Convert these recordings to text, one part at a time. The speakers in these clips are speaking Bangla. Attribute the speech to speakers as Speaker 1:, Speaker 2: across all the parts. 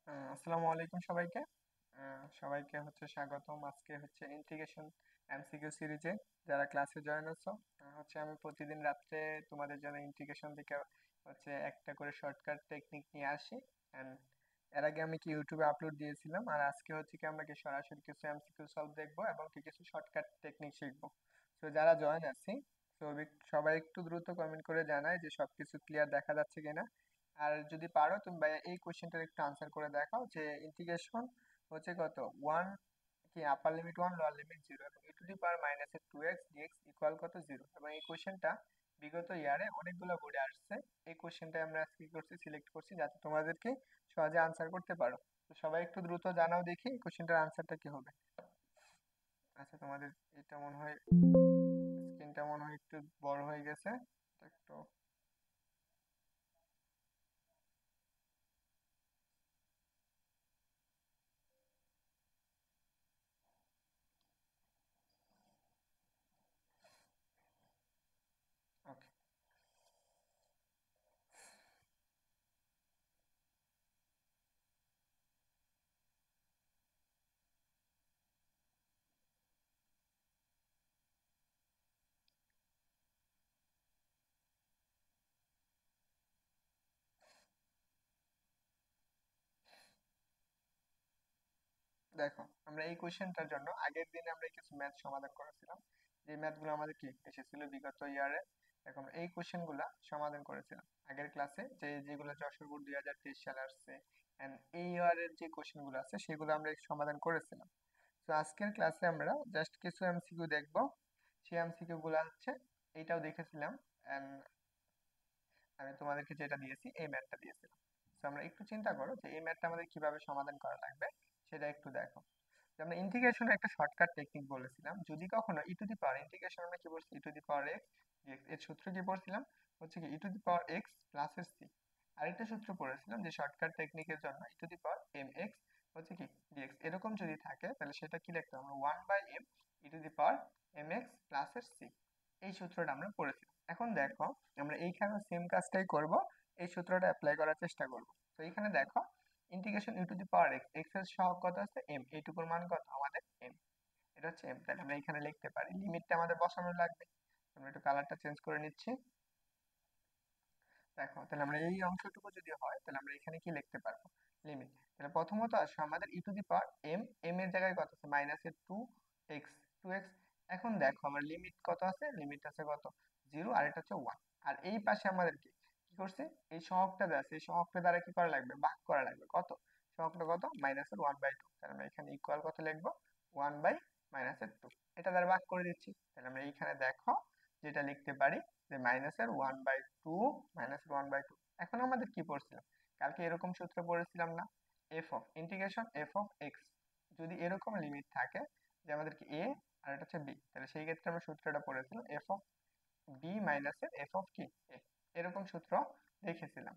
Speaker 1: আসসালামু আলাইকুম সবাইকে। সবাইকে হচ্ছে স্বাগতম। আজকে হচ্ছে ইন্টিগ্রেশন এমসিকিউ সিরিজে যারা ক্লাসে জয়েন আছো, হচ্ছে আমি প্রতিদিন রাত্রে তোমাদের জন্য ইন্টিগ্রেশন থেকে হচ্ছে একটা করে শর্টকাট টেকনিক নিয়ে আসি। অ্যান্ড এর আগে আমি কি ইউটিউবে আপলোড দিয়েছিলাম, আর আজকে হচ্ছে কি আমরা কি সরাসরি কিছু এমসিকিউ সলভ দেখবো এবং কি কিছু শর্টকাট টেকনিক শিখবো। তো যারা জয়েন আছি, তো সবাই একটু দ্রুত কমেন্ট করে জানায় যে সবকিছু ক্লিয়ার দেখা যাচ্ছে কিনা। আর যদি পারো তুমি ভাইয়া এই কোশ্চেনটার একটু আনসার করে দেখাও যে ইন্টিগ্রেশন হচ্ছে কত ওয়ান, কি upper limit one lower limit zero এবং ই টু দি পাওয়ার মাইনাস এর টু এক্স ডিএক্স ইকুয়াল কত জিরো। এবং এই কোশ্চেনটা বিগত ইয়ারে অনেকগুলো বোর্ডে আসছে। এই কোশ্চেনটা আমরা আজকে কি করছি, সিলেক্ট করছি যাতে তোমাদেরকে সহজে আনসার করতে পারো। তো সবাই একটু দ্রুত জানাও দেখি এই কোশ্চেনটার আনসারটা কি হবে। আচ্ছা, তোমাদের এটা মনে হয় স্ক্রিনটা মনে হয় একটু বড় হয়ে গেছে, এটা একটু। ওকে, দেখো আমরা এই কোশ্চেনটার জন্য আগের দিনে আমরা কিছু ম্যাথ সমাধান করেছিলাম, যে ম্যাথগুলো আমাদের কি এসেছিল বিগত ইয়ারে। এখন এই কোশ্চেন গুলা সমাধান করেছিলাম আগের ক্লাসে, যে যেগুলো যশোর বোর্ড 2023 সালে আসছে। এন্ড এই ইয়ারের যে কোশ্চেন গুলো আছে সেগুলো আমরা সমাধান করেছিলাম। তো আজকের ক্লাসে আমরা জাস্ট কিছু এমসিকিউ দেখবো। সেই এমসিকিউ গুলা হচ্ছে এইটাও দেখেছিলাম, এন্ড আমি তোমাদেরকে যেটা দিয়েছি এই ম্যাথটা দিয়েছিলাম। তো আমরা একটু চিন্তা করো যে এই ম্যাথটা আমাদের কিভাবে সমাধান করা লাগবে, সেটা একটু দেখো। যে আমরা ইন্টিগ্রেশনের একটা শর্টকাট টেকনিক বলেছিলাম, যদি কখনো ই টু দি পাওয়ার ইন্টিগ্রেশন আমরা কি বলছি, e to the power x dx এর সূত্র কি পড়ছিলাম, হচ্ছে কি e to the power x plus এর সি। আরেকটা সূত্র পড়েছিলাম যে শর্টকাট টেকনিকের জন্য e to the power M x হচ্ছে কি ডিএক্স, এরকম যদি থাকে তাহলে সেটা কি লিখতে হবে, আমরা one by M E to the power M X plus এর সি। এই সূত্রটা আমরা পড়েছিলাম। এখন দেখো আমরা এইখানে সেম কাজটাই করব, এই সূত্রটা অ্যাপ্লাই করার চেষ্টা করব। তো এইখানে দেখো integration E to the power x, x এর সহগ কত আছে এম, এইটুকুর মান কত আমাদের এম, এটা হচ্ছে এম। তাহলে আমরা এখানে লিখতে পারি, লিমিটটা আমাদের বসানো লাগবে। আমরা একটু কালারটা চেঞ্জ করে নিচ্ছি। দেখো তাহলে আমরা এই অংশটুকু যদি হয় তাহলে আমরা এখানে কি লিখতে পারবো, লিমিট। তাহলে প্রথমত আসো আমাদের e to the power m, m এর জায়গায় কত আছে মাইনাস এর টু এক্স, টু এক্স। এখন দেখো আমার লিমিট কত আছে, লিমিট আছে কত জিরো, আর এটা হচ্ছে ওয়ান। আর এই পাশে আমাদের কি কি করছে, এই সহগটা যা আছে এই সহগটা দ্বারা কি করা লাগবে, ভাগ করা লাগবে। কত সহগটা কত মাইনাস এর ওয়ান বাই টু, তাহলে আমরা এখানে ইকুয়াল কত লিখবো ওয়ান বাই মাইনাস এর টু, এটা দ্বারা ভাগ করে দিচ্ছি। তাহলে আমরা এইখানে দেখো যেটা লিখতে পারি যে মাইনাসের ওয়ান বাই টু, মাইনাসের ওয়ান বাই টু। এখন আমাদের কি পড়ছিলাম, কালকে এরকম সূত্র পড়েছিলাম না, F of integration F of x, যদি এরকম লিমিট থাকে যে আমাদের কি এ আর এটা হচ্ছে বি, তাহলে সেই ক্ষেত্রে আমরা সূত্রটা পড়েছিলাম এফ অফ বি মাইনাসের এফ অফ কি এ, এরকম সূত্র দেখেছিলাম।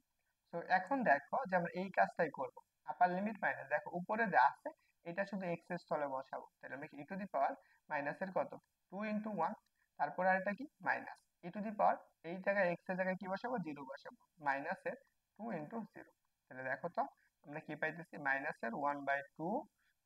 Speaker 1: তো এখন দেখো যে আমরা এই কাজটাই করব, আপার লিমিট মাইনাস, দেখো উপরে যা আছে এটা শুধু এক্স এর স্থলে বসাবো। তাহলে আমরা ই টু দি পাওয়ার মাইনাসের কত টু ইন্টু ওয়ান, তারপরে আর এটা কি মাইনাস ই টু দি পাওয়ার, এই জায়গায় এক্স এর জায়গায় কি বসাবো জিরো বসাবো, মাইনাসের টু ইন্টু জিরো। তাহলে দেখো তো আমরা কি পাইতেছি মাইনাসের one by two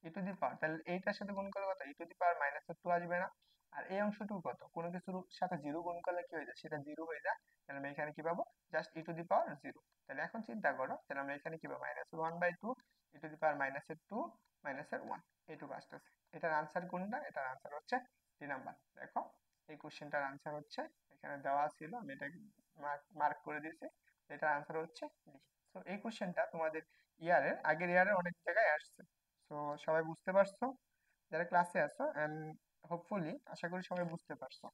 Speaker 1: e to the power, তাহলে এইটার সাথে গুণ করলে কত ই টু দি পাওয়ার মাইনাসের টু আসবে না। আর এই অংশটুকু কত, কোনো কিছুর সাথে জিরো গুণ করলে কি হয়ে যায়, সেটা জিরো হয়ে যায়। তাহলে আমরা এখানে কি পাবো just e to the power zero. তাহলে এখন চিন্তা করো, তাহলে আমরা এখানে কি পাবো minus one by two e to the power মাইনাসের টু মাইনাসের ওয়ান, এইটুকু আসতেছে। এটার আনসার কোনটা, এটার আনসার হচ্ছে ডি নাম্বার। দেখো এই কোশ্চেনটার আনসার হচ্ছে এখানে দেওয়া ছিল, আমি এটা মার্ক করে দিয়েছি, এটার আনসার হচ্ছে ডি। তো এই কোশ্চেনটা তোমাদের ইয়ারের আগের ইয়ারের অনেক জায়গায় আসছে। তো সবাই বুঝতে পারছো যারা ক্লাসে আছো, এন্ড হোপফুলি আশা করি সবাই বুঝতে পারছো।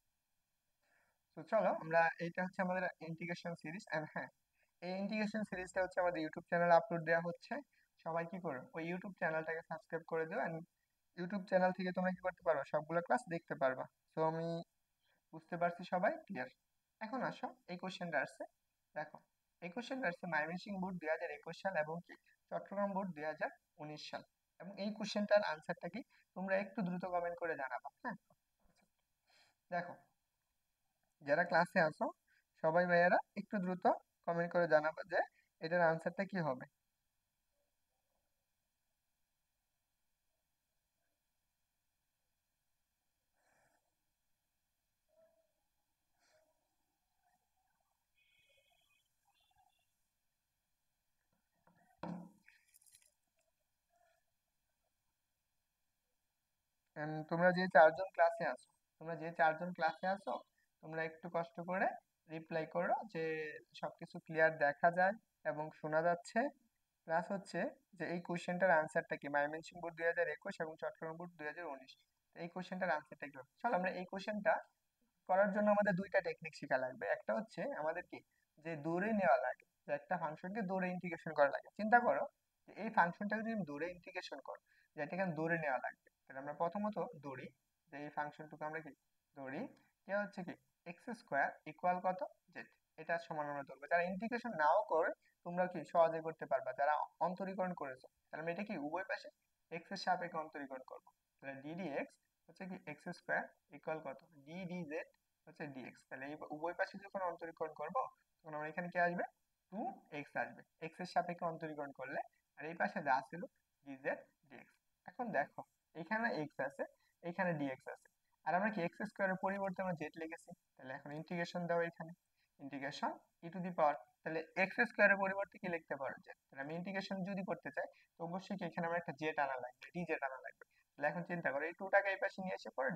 Speaker 1: তো চলো আমরা, এইটা হচ্ছে আমাদের ইন্টিগ্রেশন সিরিজ। এন্ড হ্যাঁ, এই ইন্টিগ্রেশন সিরিজটা হচ্ছে আমাদের ইউটিউব চ্যানেলে আপলোড দেওয়া হচ্ছে। সবাই কি করো ওই ইউটিউব চ্যানেলটাকে সাবস্ক্রাইব করে দিও, এন্ড ইউটিউব চ্যানেল থেকে তোমরা কি করতে পারো সবগুলো ক্লাস দেখতে পারবা। তো আমি বুঝতে পারছি সবাই ক্লিয়ার। এখন আসো এই কোশ্চেনটা আসছে, দেখো এই কোশ্চেনটা আসছে ময়মনসিংহ বোর্ড 2021 সাল এবং কি চট্টগ্রাম বোর্ড 2019 সাল। এবং এই কোশ্চেনটার আনসারটা কি তোমরা একটু দ্রুত কমেন্ট করে জানাবা, হ্যাঁ। দেখো যারা ক্লাসে আছো সবাই ভাইয়ারা একটু দ্রুত কমেন্ট করে জানাবা যে এটার আনসারটা কি হবে। তোমরা যে চারজন ক্লাসে আছো তোমরা যে চারজন ক্লাসে আছো তোমরা একটু কষ্ট করে রিপ্লাই করো যে সবকিছু ক্লিয়ার দেখা যায় এবং শোনা যাচ্ছে, প্লাস হচ্ছে যে এই কোশ্চেনটার আনসারটা কি ময়মনসিংহ বোর্ড 2021 এবং চট্টগ্রাম বোর্ড 2019, এই কোশ্চেনটার আনসারটা কি হবে? চলো আমরা এই কোশ্চেনটা করার জন্য আমাদের দুইটা টেকনিক শেখা লাগবে। একটা হচ্ছে আমাদের কি, যে দৌড়ে নেওয়া লাগে, যে একটা ফাংশনকে দৌড়ে ইন্টিগ্রেশন করা লাগে। চিন্তা করো যে এই ফাংশনটাকে যদি দৌড়ে ইন্টিগ্রেশন করো, যেটা এখানে দৌড়ে নেওয়া লাগবে, তাহলে আমরা প্রথমত দৌড়ি, যে এই ফাংশনটুকু আমরা কি দৌড়ি, কে হচ্ছে কি এক্স স্কোয়ার ইকুয়াল কত জেড, এটা সমান আমরা ধরবো। যারা ইন্টিগ্রেশন নাও করে তোমরা কি সহজে করতে পারবা, যারা অন্তরীকরণ করেছো, তাহলে আমরা এটা কি উভয় পাশে এক্স এর সাপেক্ষে অন্তরীকরণ করবো। তাহলে ডিডি এক্স হচ্ছে কি এক্স স্কোয়ার ইকুয়াল কত ডিডি জেড হচ্ছে ডিএক্স। তাহলে এই উভয় পাশে যখন অন্তরীকরণ করব তখন আমার এখানে কি আসবে, 2x আসবে এক্স এর সাপেক্ষে অন্তরীকরণ করলে। আর এই পাশে যা ছিল ডিজেড ডিএক্স। এখন দেখো এখানে এক্স আছে, এখানে ডিএক্স আছে, আর আমরা কি এক্স স্কোয়ারের পরিবর্তে আমরা জেড লিখেছি। তাহলে এখন ইন্টিগ্রেশন দাও, এখানে integration E to the power, তাহলে এক্স স্কোয়ারের পরিবর্তে কি লিখতে পারো জেড। তাহলে আমি ইন্টিগ্রেশন যদি করতে চাই তো অবশ্যই কি এখানে আমার একটা জেড আনা লাগবে, ডিজেড আনা লাগবে। তাহলে এখন চিন্তা করো এই 2টাকে এই পাশে নিয়ে এসে পড়ো,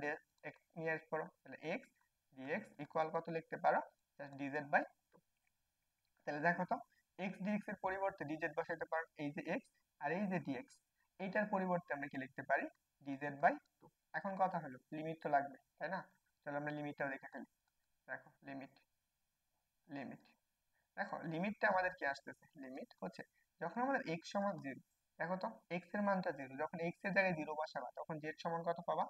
Speaker 1: নিয়ে এসে পড়ো, তাহলে এক্স ডিএক্স ইকুয়াল কত লিখতে পারো, জাস্ট ডিজেড বাই। তাহলে দেখো তো এক্স ডিএক্স এর পরিবর্তে ডিজেড বসাইতে পারো, এই যে এক্স আর এই যে ডিএক্স, এইটার পরিবর্তে আমরা কি লিখতে পারি ডিজেড বাই 2। এখন কথা হলো লিমিট তো লাগবে তাই না, তাহলে আমরা লিমিটটাও দেখে ফেলি। দেখো লিমিট, লিমিট দেখো লিমিটটা আমাদের কি আসতেছে, লিমিট হচ্ছে যখন আমাদের x সমান 0, দেখো তো x এর মানটা 0, যখন x এর জায়গায় 0 বসাবা তখন z সমান কত পাবা,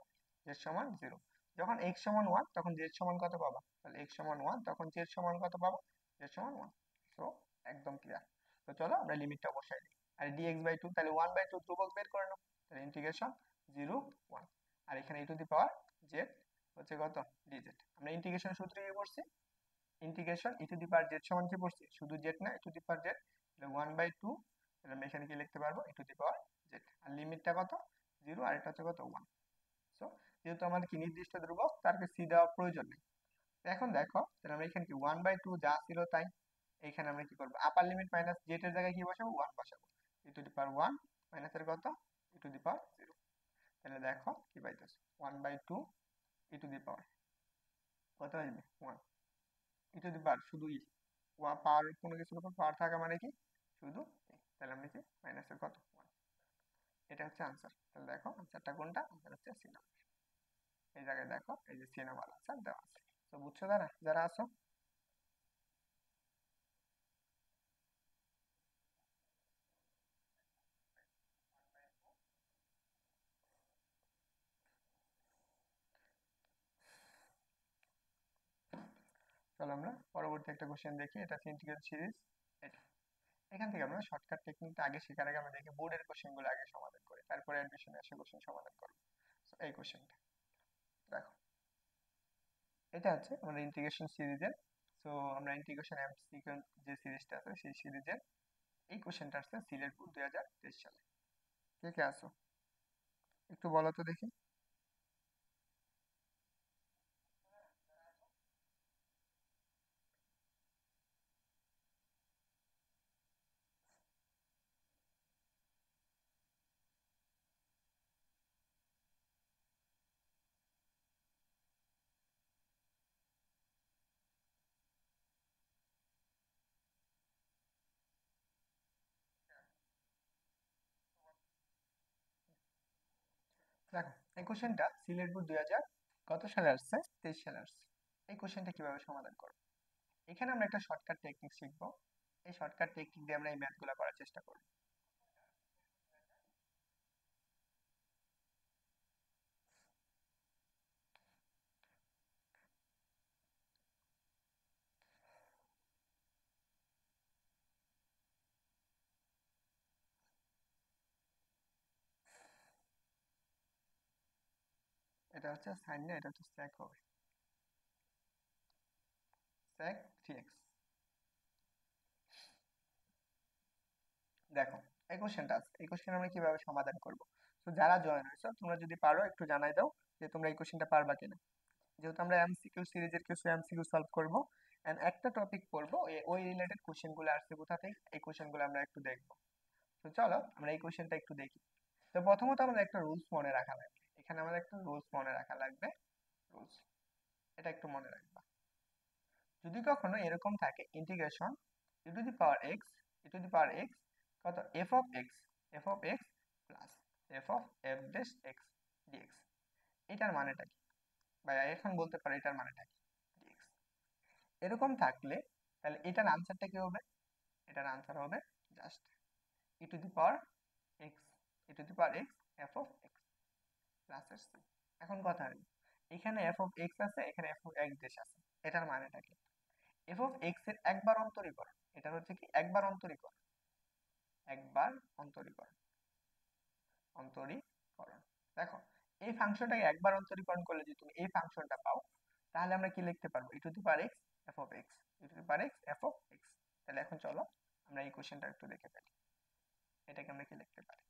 Speaker 1: z সমান 0। যখন x সমান 1 তখন z সমান কত পাবা, তাহলে x সমান 1 তখন z সমান কত পাবা, z সমান 1। সো একদম ক্লিয়ার। তো চলো আমরা লিমিটটা বসাই দিই। আর dx বাই 2, তাহলে 1/2 ধ্রুবক বের করে নাও, তাহলে ইন্টিগ্রেশন 0 1, আর এখানে e two the power z হচ্ছে কত dz। আমরা ইন্টিগ্রেশন সূত্র কি করছি, integration E to the power Z সমান কি পড়ছি, শুধু জেড না ই টু দি পাওয়ার জেড, তাহলে 1/2, তাহলে আমি এখানে কি লিখতে পারবো ই টু দি পাওয়ার জেড। আর লিমিটটা কত 0, আর এটা হচ্ছে কত 1। সো যেহেতু আমাদের কি নির্দিষ্ট ধ্রুবক, তারকে সি দেওয়ার প্রয়োজন নেই। তো এখন দেখো তাহলে আমরা এখানে কি 1/2 যা ছিল তাই, এখানে আমরা কি করবো আপার লিমিট মাইনাস জেড এর জায়গায় কি বসাবো 1 বসাবো, ই টু দি পাওয়ার 1 মাইনাসের কত ই টু দি পাওয়ার 0। তাহলে দেখো কি পাইতেছো 1/2 ই টু দি পাওয়ার কত আসবে 1, ই টু দি পাওয়ার শুধু ই, পাওয়ার কোনো কিছুর উপর পাওয়ার থাকা মানে কি শুধু তাহলে আমরা কি মাইনাসের কত 1, এটা হচ্ছে আনসার। তাহলে দেখো আনসারটা কোনটা, আনসার হচ্ছে সি নাম্বার। এই জায়গায় দেখো এই যে সি নাম্বার আনসার দেওয়া আছে। তো বুঝছো যারা যারা আছো? চলো আমরা পরবর্তী একটা কোশ্চেন দেখি, এটা হচ্ছে ইন্টিগ্রাল সিরিজ। এটা এখান থেকে আমরা শর্টকাট টেকনিকটা আগে শেখার আগে আমরা দেখি বোর্ডের কোশ্চেন গুলো আগে সমাধান করি, তারপরে অ্যাডমিশনে এসে কোশ্চেন সমাধান করবো। তো এই কোশ্চেনটা দেখো, এটা হচ্ছে আমাদের ইন্টিগ্রেশন সিরিজের। তো আমরা ইন্টিগ্রেশন এমসিকিউ যে সিরিজটা আছে সেই সিরিজের এই কোশ্চেনটা আসছে সিলেট বোর্ড 2023 সালে। কে কে আসো একটু বলো তো দেখি। দেখো এই কোশ্চেনটা সিলেট বোর্ড 2000 কত সালে আসছে, 23 সালে আসছে। এই কোশ্চেনটা কিভাবে সমাধান করব, এখানে আমরা একটা শর্টকাট টেকনিক শিখবো। এই শর্টকাট টেকনিক দিয়ে আমরা এই ম্যাথগুলো করার চেষ্টা করব। এটা হচ্ছে সাইন না, এটা হচ্ছে sec হবে, sec 3x। দেখো এই কোশ্চেনটা আছে, এই কোশ্চেন আমরা কিভাবে সমাধান করব। তো যারা জয়েন হয়েছে তোমরা যদি পারো একটু জানাই দাও যে তোমরা এই কোশ্চেনটা পারবা কিনা। যেহেতু আমরা এমসিকিউ সিরিজের কিছু এমসিকিউ সলভ করব এন্ড একটা টপিক পড়বো, ওই রিলেটেড কোশ্চেন গুলো আসছে কোথা থেকে, এই কোশ্চেন গুলো আমরা একটু দেখবো। তো চলো আমরা এই কোশ্চেনটা একটু দেখি। তো প্রথমত আমাদের একটা রুলস মনে রাখা লাগবে। এখানে আমাদের একটু রুলস মনে রাখা লাগবে। রুলস এটা একটু মনে রাখবা। যদি কখনো এরকম থাকে integration e two the power x e two the power x কত f of x plus f of f dash x dx, এটার মানেটা কি? বা এখন বলতে পারো এটার মানেটা কি dx। এরকম থাকলে তাহলে এটার আনসারটা কি হবে? এটার আনসার হবে just e two the power x f of x plus এর c। এখন কথা হলো এখানে f অফ x আছে, এখানে f অফ x ড্যাশ আছে, এটার মানেটা কি? f অফ x এর একবার অন্তরীকরণ, এটা হচ্ছে কি একবার অন্তরীকরণ, একবার অন্তরীকরণ। দেখো এই ফাংশনটাকে একবার অন্তরীকরণ করলে যদি তুমি এই ফাংশনটা পাও, তাহলে আমরা কি লিখতে পারবো? e two the power x f of x, e two the power x f of x। তাহলে এখন চলো আমরা এই কোশ্চেনটা একটু দেখে ফেলি, এটাকে আমরা কি লিখতে পারি।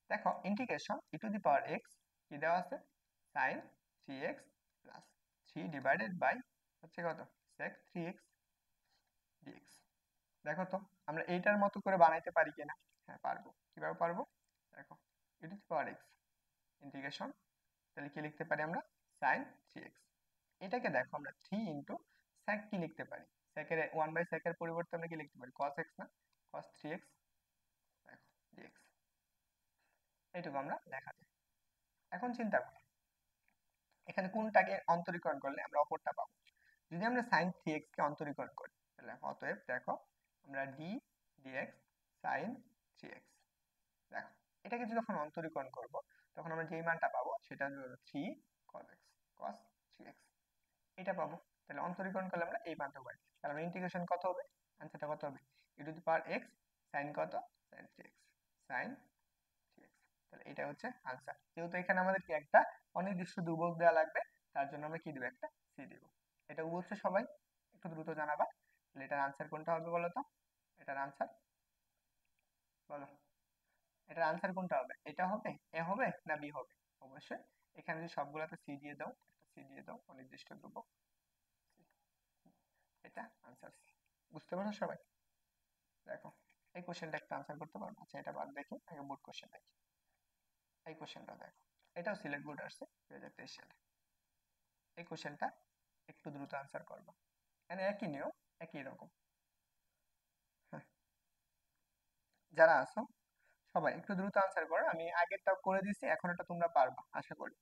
Speaker 1: দেখো integration e two the power x কি দেওয়া আছে? sin 3x plus 3 divided by হচ্ছে কত sec 3x dx। দেখো তো আমরা এইটার মতো করে বানাইতে পারি কিনা? হ্যাঁ পারবো। কিভাবে পারবো? দেখো e two the power x integration, তাহলে কি লিখতে পারি আমরা? sin 3x। এটাকে দেখো আমরা 3 ইন্টু sec কি লিখতে পারি? sec এর 1/sec এর পরিবর্তে আমরা কি লিখতে পারি? cos x না, cos 3x দেখো dx। এইটুকু আমরা লেখা যায়। এখন চিন্তা করি এখানে কোনটাকে অন্তরীকরণ করলে আমরা অপরটা পাবো। যদি আমরা sin 3x কে অন্তরীকরণ করি তাহলে অতএব দেখো আমরা d dx sin 3x, দেখো এটাকে যখন অন্তরীকরণ করব তখন আমরা যেই মানটা পাবো সেটা হলো 3 cos x cos 3x, এটা পাবো। তাহলে অন্তরীকরণ করলে আমরা এই মানটা পাই। তাহলে আমরা ইন্টিগ্রেশন কত হবে? आंसरটা কত হবে? e two the power x sin কত sin 3x sin 3x। তাহলে এটা হচ্ছে आंसर। যেহেতু এখানে আমাদের কি একটা অনির্দিষ্ট ধ্রুবক দেওয়া লাগবে, তার জন্য আমরা কি দেব? একটা c দেব। এটা বুঝছো সবাই? একটু দ্রুত জানাবা। তাহলে এটার आंसर কোনটা হবে বলো তো? এটার आंसर বলো, এটার आंसर কোনটা হবে? এটা হবে, এ হবে না বি হবে? অবশ্যই এখানে যদি সবগুলাতে সি দিয়ে দাও, একটা সি দিয়ে দাও, অনির্দিষ্ট ধ্রুবক, এটা आंसर সি। বুঝতে পারছো সবাই? দেখো এই কোশ্চেনটা একটা आंसर করতে পারো? আচ্ছা এটা বাদ দেখি, আগে বোর্ড কোশ্চেন দেখি। এই কোশ্চেনটা দেখো, এটাও সিলেট বোর্ড আসছে 2023 সালে। এই কোশ্চেনটা একটু দ্রুত आंसर করবা, মানে একই নিয়ম একই রকম। হ্যাঁ যারা আছো সবাই একটু দ্রুত आंसर করো, আমি আগেরটাও করে দিছি, এখন এটা তোমরা পারবা আশা করি।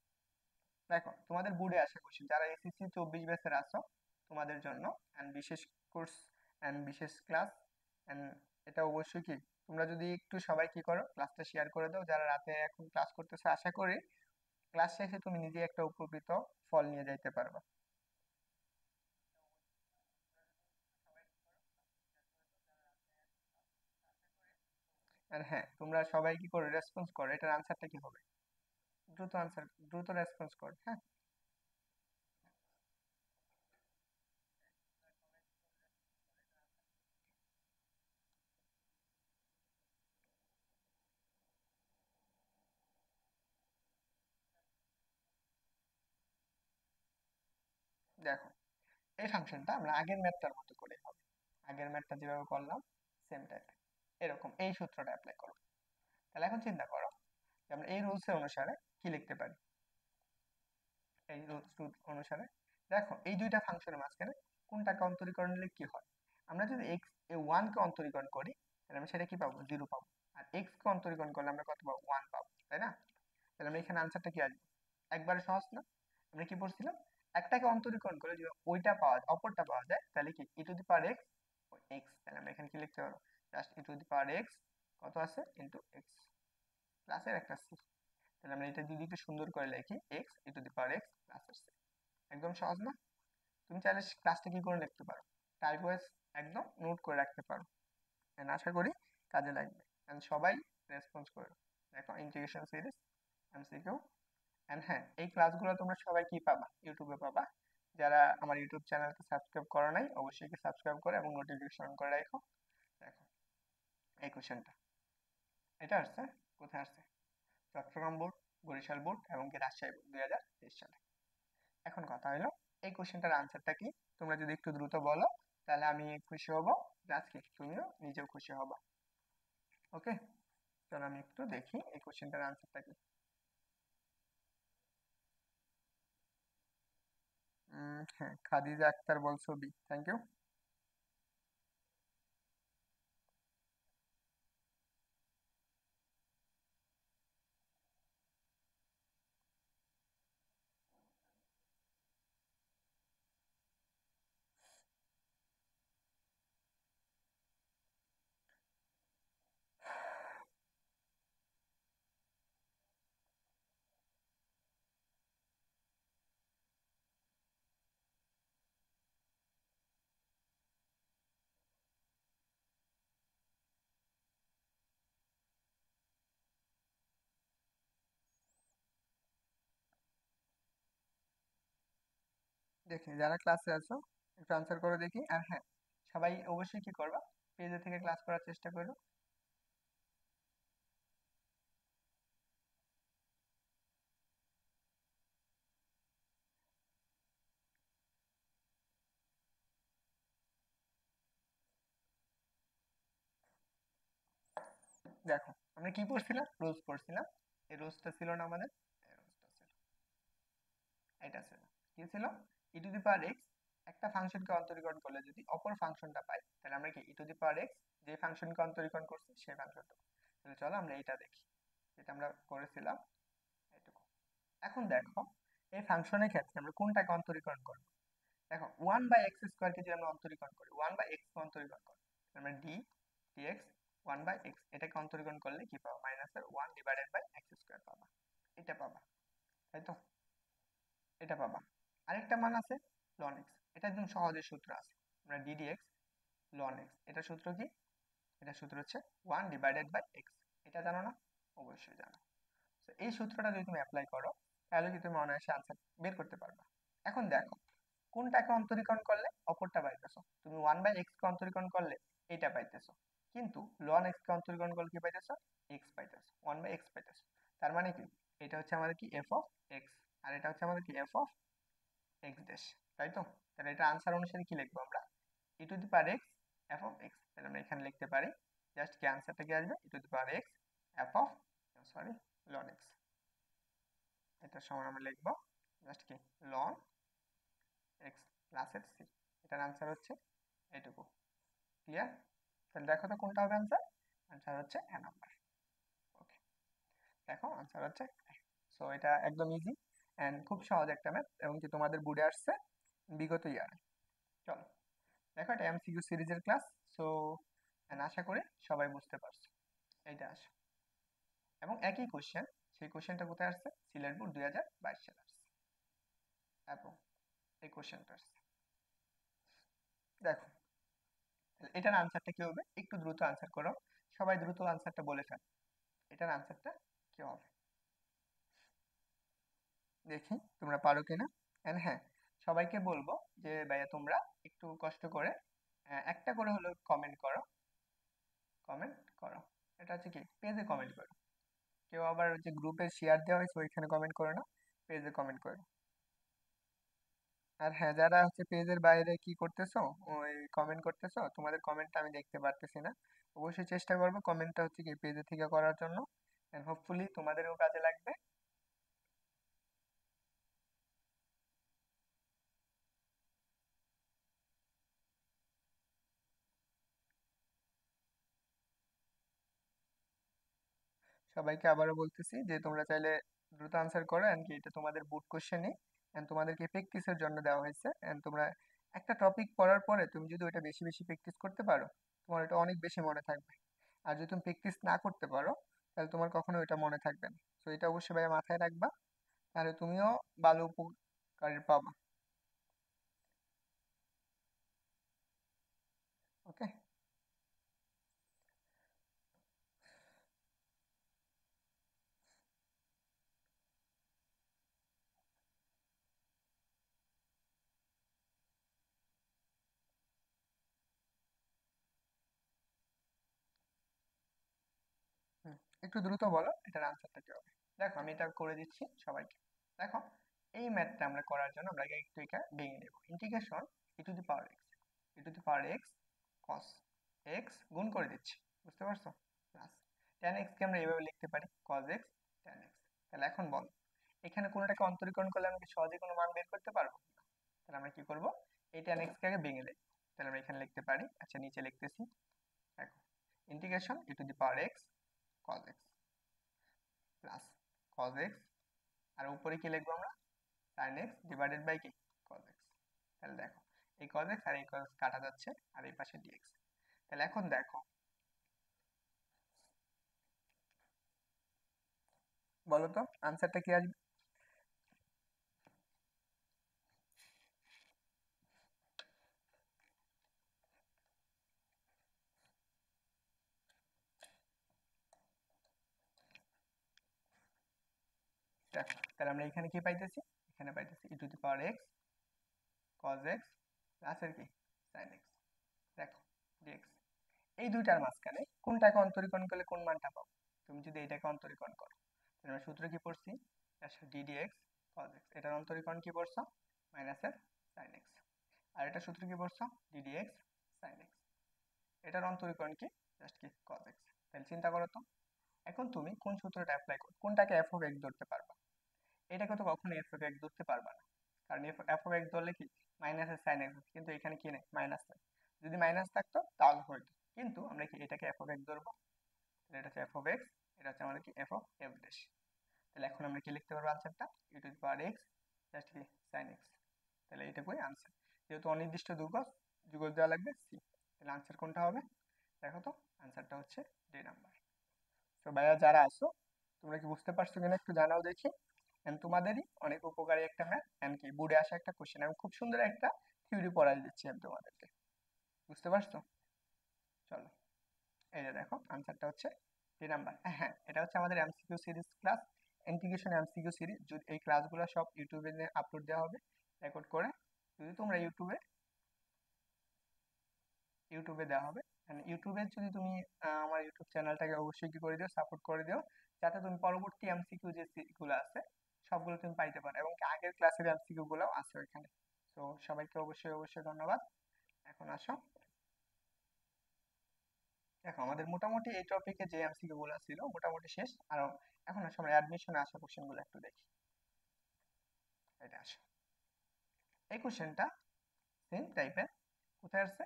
Speaker 1: দেখো তোমাদের বোর্ডে আসা কোশ্চেন, যারা এসএসসি 24 ব্যাচের আছো তোমাদের জন্য এন্ড বিশেষ কোর্স এন্ড বিশেষ ক্লাস এন্ড এটা অবশ্যই কি তোমরা যদি একটু সবাই কি করো ক্লাসটা শেয়ার করে দাও, যারা রাতে এখন ক্লাস করতেছে আশা করি ক্লাস শেষে তুমি নিজে একটা উপকৃত ফল নিয়ে যাইতে পারবা। আর হ্যাঁ তোমরা সবাই কি করে রেসপন্স করো, এটার আনসারটা কি হবে? দ্রুত আনসার, দ্রুত রেসপন্স করো। হ্যাঁ দেখো এই ফাংশনটা আমরা আগের ম্যাথটার মতো করে হবে, আগের ম্যাথটা যেভাবে করলাম সেম টাইপ এরকম এই সূত্রটা অ্যাপ্লাই করো। তাহলে এখন চিন্তা করো যে আমরা এই রুলস এর অনুসারে কি লিখতে পারি। এই রুলস অনুসারে দেখো এই দুইটা ফাংশনের মাঝখানে কোনটাকে অন্তরীকরণ করলে কি হয়? আমরা যদি x এ 1 কে অন্তরীকরণ করি তাহলে আমরা সেটা কি পাবো? 0 পাবো। আর x কে অন্তরীকরণ করলে আমরা কত পাবো? 1 পাবো, তাই না? তাহলে আমরা এখানে আনসারটা কি আসবে? একবারে সহজ না? আমরা কি পড়ছিলাম একটাকে অন্তরীকরণ করে যদি ওইটা পাওয়া যায় অপরটা পাওয়া যায় তাহলে কি e two the power x x, তাহলে আমরা এখানে কি লিখতে পারবো? Just e two the power x কত আছে ইনটু x প্লাসের একটা c। তাহলে আমরা এটা যদি একটু সুন্দর করে লিখি x e two the power x প্লাসের c, একদম সহজ না? তুমি চাইলে ক্লাসটা কি করে লিখতে পারো, টাইপ ওয়াইজ একদম নোট করে রাখতে পারো। And আশা করি কাজে লাগবে। And সবাই রেসপন্স করো। দেখো ইন্টিগ্রেশন সিরিজ এমসিকিউ। এন্ড হ্যাঁ এই ক্লাসগুলো তোমরা সবাই কি পাবা? ইউটিউবে পাবা। যারা আমার ইউটিউব চ্যানেলকে সাবস্ক্রাইব করো নাই অবশ্যই কি সাবস্ক্রাইব করো এবং নোটিফিকেশন অন করে রাখো। দেখো এই কোশ্চেনটা এটা আসছে কোথায় আসছে? চট্টগ্রাম বোর্ড, বরিশাল বোর্ড এবং কি রাজশাহী বোর্ড 2023 সালে। এখন কথা হলো এই কোশ্চেনটার আনসারটা কি? তোমরা যদি একটু দ্রুত বলো তাহলে আমি খুশি হব, আজকে তুমিও নিজেও খুশি হবা। ওকে চলো আমি একটু দেখি এই কোশ্চেনটার আনসারটা কি। হ্যাঁ, খাদিজা আক্তার বলছো বি, থ্যাংক ইউ। দেখি যারা ক্লাসে আছো একটু আনসার করো দেখি। আর হ্যাঁ, সবাই অবশ্যই কি করবা, পেজে থেকে ক্লাস করার চেষ্টা করো। দেখো আমরা কি পড়ছিলাম, রুলস পড়ছিলাম। এই রুলসটা ছিল না আমাদের, এই রুলসটা ছিল, এটা ছিল, কি ছিল, ই টু দি পাওয়ার এক্স একটা ফাংশনকে অন্তরীকরণ করলে যদি অপর ফাংশনটা পাই, তাহলে আমরা কি e to the power x যে ফাংশনকে অন্তরীকরণ করছি সেই ফাংশনটা। তাহলে চলো আমরা এটা দেখি, যেটা আমরা করেছিলাম এটুকু। এখন দেখো এই ফাংশনের ক্ষেত্রে আমরা কোনটাকে অন্তরীকরণ করব। দেখো ওয়ান বাই এক্স স্কোয়ারকে যদি আমরা অন্তরীকরণ করি, ওয়ান বাই এক্স কে অন্তরীকরণ করি, আমরা D D X one by X এটাকে অন্তরীকরণ করলে কি পাবো, মাইনাসের one divided by X square পাবা, এটা পাবা, তাই তো, এটা পাবা। আরেকটা মান আছে লন এক্স, এটা একদম সহজের সূত্র আছে, আমরা ডি ডিএক্স লন এক্স, এটা সূত্র কি, এটা সূত্র হচ্ছে ওয়ান ডিভাইডেড বাই এক্স, এটা জানো না, অবশ্যই জানো। তো এই সূত্রটা যদি তুমি অ্যাপ্লাই করো তাহলে কি তুমি অনায়াসে আনসার বের করতে পারবা। এখন দেখো কোনটাকে অন্তরীকরণ করলে অপরটা পাইতেছো, তুমি ওয়ান বাই এক্স কে অন্তরীকরণ করলে এটা পাইতেছো, কিন্তু লন এক্স কে অন্তরীকরণ করলে কি পাইতেছো, এক্স পাইতেছো, ওয়ান বাই এক্স পাইতেছো। তার মানে কি, এটা হচ্ছে আমাদের কি এফ অফ এক্স, আর এটা হচ্ছে আমাদের কি এফ অফ এক্স ড্যাশ, তাই তো। তাহলে এটা আনসার অনুসারে কি লিখবো আমরা, e to the power x f of x, তাহলে আমরা এখানে লিখতে পারি জাস্ট কি আনসারটা কি আসবে, e to the power x f of, sorry, ln x, এটা সমান আমরা লিখবো জাস্ট কি লন এক্স প্লাস এর সি, এটার আনসার হচ্ছে এটুকু। ক্লিয়ার? তাহলে দেখো তো কোনটা হবে আনসার, আনসার হচ্ছে এ নাম্বার। ওকে, দেখো আনসার হচ্ছে। সো এটা একদম ইজি এন্ড খুব সহজ একটা ম্যাথ, এবং কি তোমাদের বোর্ডে আসছে বিগত ইয়ারে। চলো দেখো এটা এমসিকিউ সিরিজের ক্লাস। সো আশা করি সবাই বুঝতে পারছো, এইটা আসে। এবং একই কোশ্চেন, সেই কোশ্চেনটা কোথায় আসছে, সিলেট বোর্ড 2022 সালে আসছে, এবং এই কোশ্চেনটা আসছে। দেখো তাহলে এটার আনসারটা কি হবে, একটু দ্রুত আনসার করো, সবাই দ্রুত আনসারটা বলে ফেল, এটার আনসারটা কি হবে, দেখি তোমরা পারো কিনা। এন্ড হ্যাঁ, সবাইকে বলবো যে ভাইয়া তোমরা একটু কষ্ট করে একটা করে হলো কমেন্ট করো, কমেন্ট করো, এটা হচ্ছে কি পেজে কমেন্ট করো, কেউ আবার যে গ্রুপে শেয়ার দেওয়া হয়েছে ওইখানে কমেন্ট করো না, পেজে কমেন্ট করো। আর হ্যাঁ, যারা হচ্ছে পেজের বাইরে কি করতেছো, ওই কমেন্ট করতেছো, তোমাদের কমেন্টটা আমি দেখতে পারতেছি না। অবশ্যই চেষ্টা করবো কমেন্টটা হচ্ছে কি পেজে থেকে করার জন্য, এন্ড হোপফুলি তোমাদেরও কাজে লাগবে। সবাইকে আবারও বলতেছি যে তোমরা চাইলে দ্রুত আনসার করো, এন্ড কি এটা তোমাদের বুট কোশ্চেনই, এন্ড তোমাদেরকে প্র্যাকটিসের জন্য দেওয়া হয়েছে। এন্ড তোমরা একটা টপিক পড়ার পরে তুমি যদি ওটা বেশি বেশি প্র্যাকটিস করতে পারো, তোমার এটা অনেক বেশি মনে থাকবে। আর যদি তুমি প্র্যাকটিস না করতে পারো তাহলে তোমার কখনো এটা মনে থাকবে না। তো এটা অবশ্যই ভাই মাথায় রাখবা, তাহলে তুমিও ভালো উপকার পাবা। ওকে, একটু দ্রুত বলো এটার আনসারটা কি হবে। দেখো আমি এটা করে দিচ্ছি সবাইকে। দেখো এই ম্যাথটা আমরা করার জন্য আমরা একটু এটা ভেঙে নেব, integration E to the power X, E to the power x cos x গুণ করে দিচ্ছি, বুঝতে পারছো, প্লাস ট্যান এক্স কে আমরা এভাবে লিখতে পারি কস এক্স ট্যান এক্স। তাহলে এখন বলো এখানে কোনোটাকে অন্তরীকরণ করলে আমি কি সহজে কোনো মান বের করতে পারবো, তাহলে আমরা কি করব, এই tan x কে আগে ভেঙে দেই। তাহলে আমরা এখানে লিখতে পারি, আচ্ছা নিচে লিখতেছি, দেখো integration e two the power x cos x plus cos x, আর উপরে কি লিখবো আমরা, sin x ডিভাইডেড বাই কি cos x। তাহলে দেখো এই cos x আর এই cos x কাটা যাচ্ছে, আর এই পাশে dx। তাহলে এখন দেখো, বলো তো আনসারটা কি আসবে। দেখো তাহলে আমরা এখানে কি পাইতেছি, এখানে পাইতেছি e two the power x cos x plus এর কি sin x, দেখো dx। এই দুইটার মাঝখানে কোনটাকে অন্তরীকরণ করলে কোন মানটা পাবো, তুমি যদি এটাকে অন্তরীকরণ করো তাহলে আমরা সূত্র কি পড়ছি, ddx cos x, এটার অন্তরীকরণ কি পড়ছো মাইনাস এর sin x, আর এটা সূত্র কি পড়ছো ddx sin x, এটার অন্তরীকরণ কি জাস্ট কি cos x। তাহলে চিন্তা করো তো, এখন তুমি কোন সূত্রটা অ্যাপ্লাই করো, কোনটাকে f অফ x ধরতে পারবা, এটাকে তো কখনো f অফ x ধরতে পারবা না, কারণ f অফ x ধরলে কি মাইনাস এর sin x, কিন্তু এখানে কি নেই মাইনাস নেই, যদি মাইনাস থাকতো তাহলে হইতো, কিন্তু আমরা কি এটাকে f অফ x ধরবো, তাহলে এটা হচ্ছে f অফ x, এটা হচ্ছে আমাদের কি f অফ f ড্যাশ। তাহলে এখন আমরা কি লিখতে পারবো আনসারটা, e two the power x just কি sin x। তাহলে এইটুকুই আনসার, যেহেতু অনির্দিষ্ট যুগল দেওয়া লাগবে c, তাহলে আনসার কোনটা হবে, দেখো তো আনসারটা হচ্ছে ডি নাম্বার। তো ভাইয়া যারা আছো তোমরা কি বুঝতে পারছো কিনা একটু জানাও দেখি। এন্ড তোমাদেরই অনেক উপকারী একটা ম্যাথ, এন্ড কি বোর্ডে আসা একটা কোশ্চেন, আমি খুব সুন্দর একটা থিওরি পড়াই দিচ্ছি আমি তোমাদেরকে, বুঝতে পারছো। চলো এই যে দেখো আনসারটা হচ্ছে 3 নাম্বার। হ্যাঁ এটা হচ্ছে আমাদের MCQ series class, integration MCQ series. যদি এই ক্লাসগুলো সব ইউটিউবে আপলোড দেওয়া হবে রেকর্ড করে, যদি তোমরা ইউটিউবে দেওয়া হবে, ইউটিউবে যদি তুমি আমার ইউটিউব চ্যানেলটাকে অবশ্যই কি করে দিও, সাপোর্ট করে দিও, যাতে তুমি পরবর্তী এমসিকিউ যে গুলো আছে সবগুলো তুমি পাইতে পারো, এবং কি আগের ক্লাসের এমসিকিউ গুলোও আছে ওইখানে। তো সবাইকে অবশ্যই অবশ্যই ধন্যবাদ। এখন আসো, দেখো আমাদের মোটামুটি এই টপিকে যে এমসিকিউ গুলো ছিল মোটামুটি শেষ, আর এখন আসলে আমরা অ্যাডমিশনে আসা কোশ্চেন গুলো একটু দেখি। এটা আসো, এই কোশ্চেনটা সেম টাইপের, কোথায় আসছে,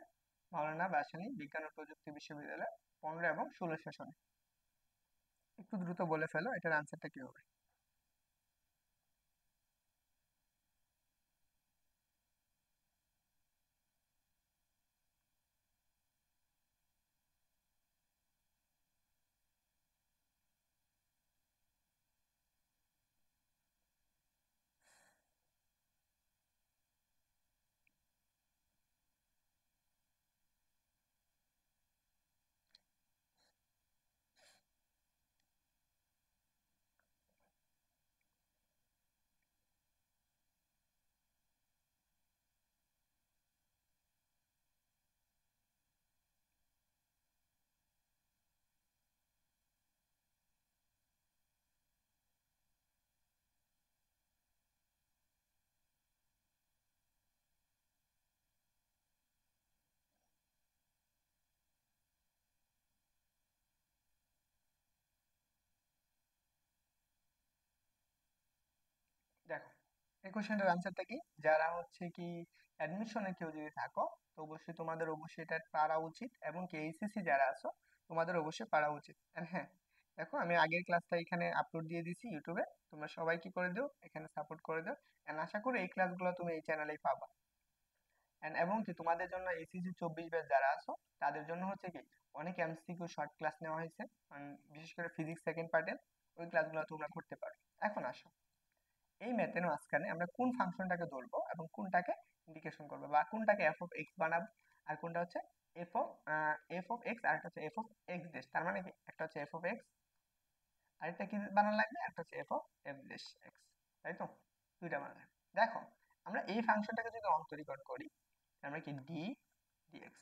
Speaker 1: মাওলানা ভাসানী বিজ্ঞান ও প্রযুক্তি বিশ্ববিদ্যালয় 15 এবং 16 সেশনে। একটু দ্রুত বলে ফেলো এটার আনসারটা কি হবে। দেখো এই কোশ্চেনটার আনসারটা কি, যারা হচ্ছে কি অ্যাডমিশনে কেউ যদি থাকো, তো অবশ্যই তোমাদের অবশ্যই এটা পারা উচিত, এবং কি এইচএসসি যারা আছো তোমাদের অবশ্যই পারা উচিত। And হ্যাঁ দেখো আমি আগের ক্লাসটা এখানে আপলোড দিয়ে দিছি ইউটিউবে, তোমরা সবাই কি করে দিও এখানে সাপোর্ট করে দিও, এন্ড আশা করি এই ক্লাসগুলো তুমি এই চ্যানেলেই পাবা। এবং কি তোমাদের জন্য এসএসসি 24 ব্যাচ যারা আছো তাদের জন্য হচ্ছে কি অনেক এমসিকিউ শর্ট ক্লাস নেওয়া হয়েছে, বিশেষ করে ফিজিক্স সেকেন্ড পার্টের ওই ক্লাসগুলো তোমরা করতে পারো। এখন আসো, এই ম্যাথের মাঝখানে আমরা কোন ফাংশনটাকে ধরবো এবং কোনটাকে ইন্টিগ্রেশন করবো, বা কোনটাকে এফ অফ এক্স বানাবো, আর কোনটা হচ্ছে এফ অফ এক্স, আর একটা হচ্ছে এফ অফ এক্স ড্যাশ। তার মানে কি একটা হচ্ছে এফ অফ এক্স, আরেকটা কি বানানো লাগবে, একটা হচ্ছে F of F dash x, তাই তো, দুইটা বানানো লাগবে। দেখো আমরা এই ফাংশনটাকে যদি অন্তরীকরণ করি, আমরা কি ডি ডিএক্স